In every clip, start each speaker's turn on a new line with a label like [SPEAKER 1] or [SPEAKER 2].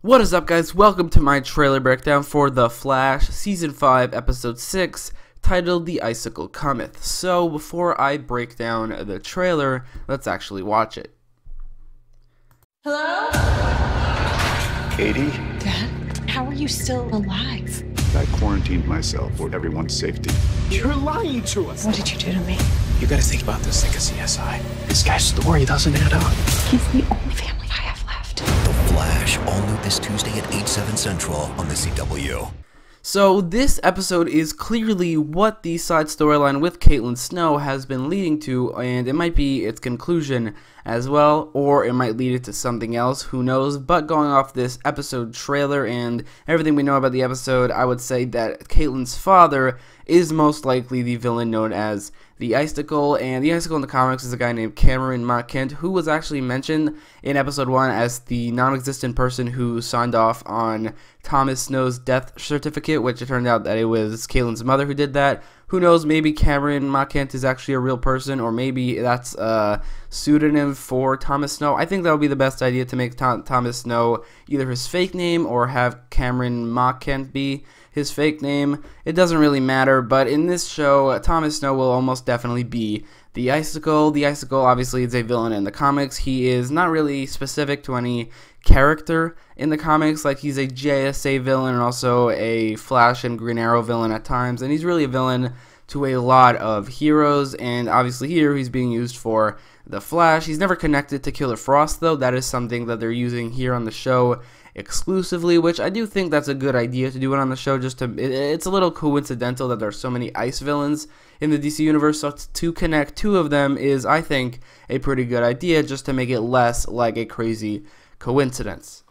[SPEAKER 1] What is up, guys? Welcome to my trailer breakdown for The Flash Season 5 Episode 6, titled The Icicle Cometh. So, before I break down the trailer, let's actually watch it.
[SPEAKER 2] Hello?
[SPEAKER 3] Katie?
[SPEAKER 2] Dad, how are you still alive?
[SPEAKER 3] I quarantined myself for everyone's safety.
[SPEAKER 4] You're lying to us.
[SPEAKER 2] What did you do to me?
[SPEAKER 4] You gotta think about this like a CSI. This guy's story doesn't add up.
[SPEAKER 2] He's the only family I have left.
[SPEAKER 5] The Flash, all new this Tuesday at 8/7 Central on the CW.
[SPEAKER 1] So this episode is clearly what the side storyline with Caitlin Snow has been leading to, and it might be its conclusion as well, or it might lead it to something else, who knows. But going off this episode trailer and everything we know about the episode, I would say that Caitlin's father is most likely the villain known as the Icicle, and the Icicle in the comics is a guy named Cameron Kent, who was actually mentioned in episode 1 as the non-existent person who signed off on Thomas Snow's death certificate, which it turned out that it was Caitlin's mother who did that. Who knows, maybe Cameron Kent is actually a real person, or maybe that's a pseudonym for Thomas Snow. I think that would be the best idea, to make Thomas Snow either his fake name or have Cameron Kent be his fake name. It doesn't really matter, but in this show, Thomas Snow will almost definitely be the Icicle. The Icicle obviously is a villain in the comics. He is not really specific to any character in the comics, like he's a JSA villain and also a Flash and Green Arrow villain at times, and he's really a villain to a lot of heroes, and obviously here he's being used for the Flash. He's never connected to Killer Frost, though. That is something that they're using here on the show exclusively, which I do think that's a good idea to do it on the show. Just to, it's a little coincidental that there are so many ice villains in the DC universe, so to connect two of them is, I think, a pretty good idea, just to make it less like a crazy coincidence.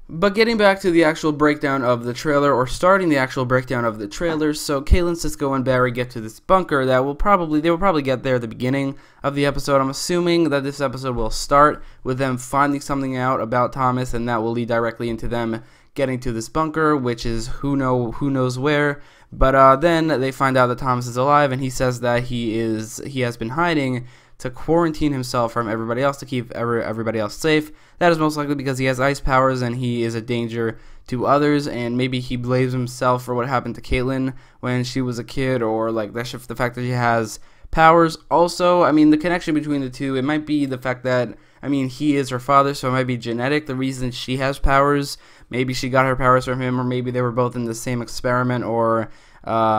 [SPEAKER 1] But getting back to the actual breakdown of the trailer, or starting the actual breakdown of the trailer, so Caitlin, Cisco, and Barry get to this bunker that they will probably get there at the beginning of the episode. I'm assuming that this episode will start with them finding something out about Thomas, and that will lead directly into them getting to this bunker, which is who knows where. But then they find out that Thomas is alive, and he says that he has been hiding to quarantine himself from everybody else, to keep everybody else safe. That is most likely because he has ice powers and he is a danger to others, and maybe he blames himself for what happened to Caitlin when she was a kid, or like the fact that she has powers. Also, I mean, the connection between the two, it might be the fact that, I mean, he is her father, so it might be genetic, the reason she has powers. Maybe she got her powers from him, or maybe they were both in the same experiment or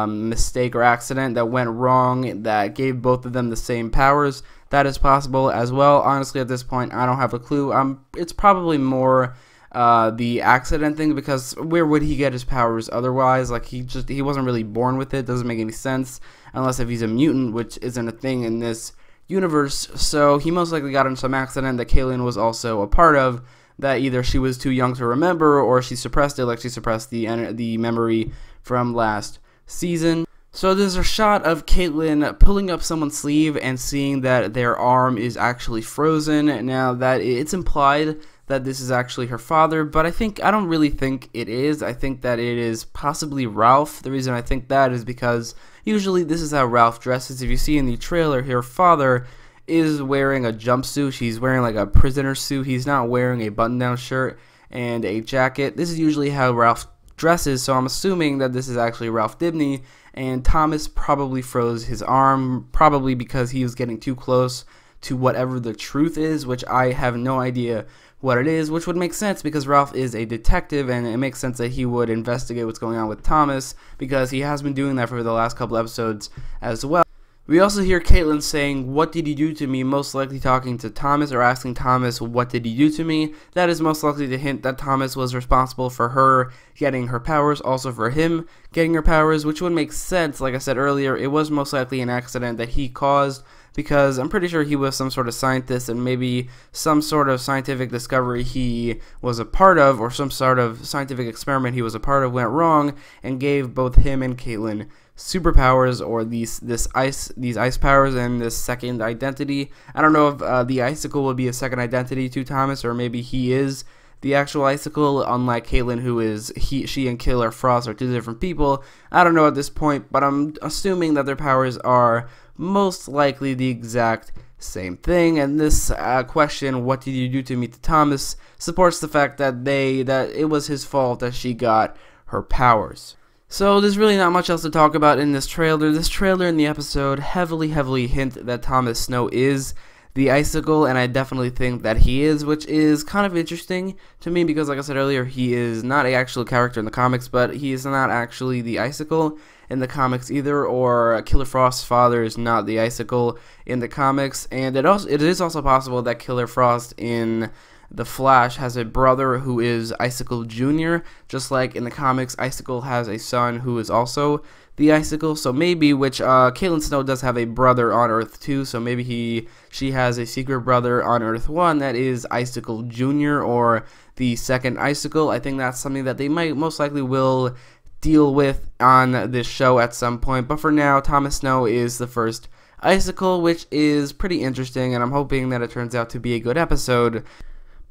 [SPEAKER 1] mistake or accident that went wrong that gave both of them the same powers. That is possible as well. Honestly, at this point, I don't have a clue. It's probably more the accident thing, because where would he get his powers otherwise? Like, he wasn't really born with it. Doesn't make any sense unless if he's a mutant, which isn't a thing in this universe. So he most likely got in some accident that Caitlin was also a part of, that either she was too young to remember or she suppressed it, like she suppressed the memory from last season. So there's a shot of Caitlin pulling up someone's sleeve and seeing that their arm is actually frozen. Now, that it's implied that this is actually her father, but I don't really think it is. I think that it is possibly Ralph. The reason I think that is because usually this is how Ralph dresses. If you see in the trailer, her father is wearing a jumpsuit. He's wearing like a prisoner suit. He's not wearing a button-down shirt and a jacket. This is usually how Ralph dresses, so I'm assuming that this is actually Ralph Dibny, and Thomas probably froze his arm, probably because he was getting too close to whatever the truth is, which I have no idea what it is, which would make sense because Ralph is a detective, and it makes sense that he would investigate what's going on with Thomas, because he has been doing that for the last couple episodes as well. We also hear Caitlin saying, "What did he do to me?" most likely talking to Thomas, or asking Thomas, "What did he do to me?" That is most likely to hint that Thomas was responsible for her getting her powers, also for him getting her powers, which would make sense. Like I said earlier, it was most likely an accident that he caused, because I'm pretty sure he was some sort of scientist, and maybe some sort of scientific discovery he was a part of, or some sort of scientific experiment he was a part of, went wrong and gave both him and Caitlin superpowers, or these ice powers, and this second identity. I don't know if the Icicle will be a second identity to Thomas, or maybe he is the actual Icicle, unlike Caitlin, who is she and Killer Frost are two different people. I don't know at this point, but I'm assuming that their powers are most likely the exact same thing. And this question, what did you do to meet the Thamos, supports the fact that it was his fault that she got her powers. So there's really not much else to talk about in this trailer. This trailer and the episode heavily hint that Thomas Snow is the Icicle, and I definitely think that he is, which is kind of interesting to me because, like I said earlier, he is not an actual character in the comics, but he is not actually the Icicle in the comics either, or Killer Frost's father is not the Icicle in the comics, and it is also possible that Killer Frost in The Flash has a brother who is Icicle Jr., just like in the comics, Icicle has a son who is also the Icicle, so maybe, which Caitlin Snow does have a brother on Earth 2, so maybe she has a secret brother on Earth 1 that is Icicle Jr. or the second Icicle. I think that's something that they most likely will deal with on this show at some point, but for now, Thomas Snow is the first Icicle, which is pretty interesting, and I'm hoping that it turns out to be a good episode.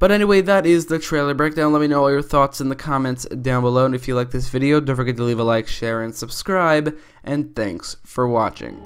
[SPEAKER 1] But anyway, that is the trailer breakdown. Let me know all your thoughts in the comments down below. And if you like this video, don't forget to leave a like, share, and subscribe. And thanks for watching.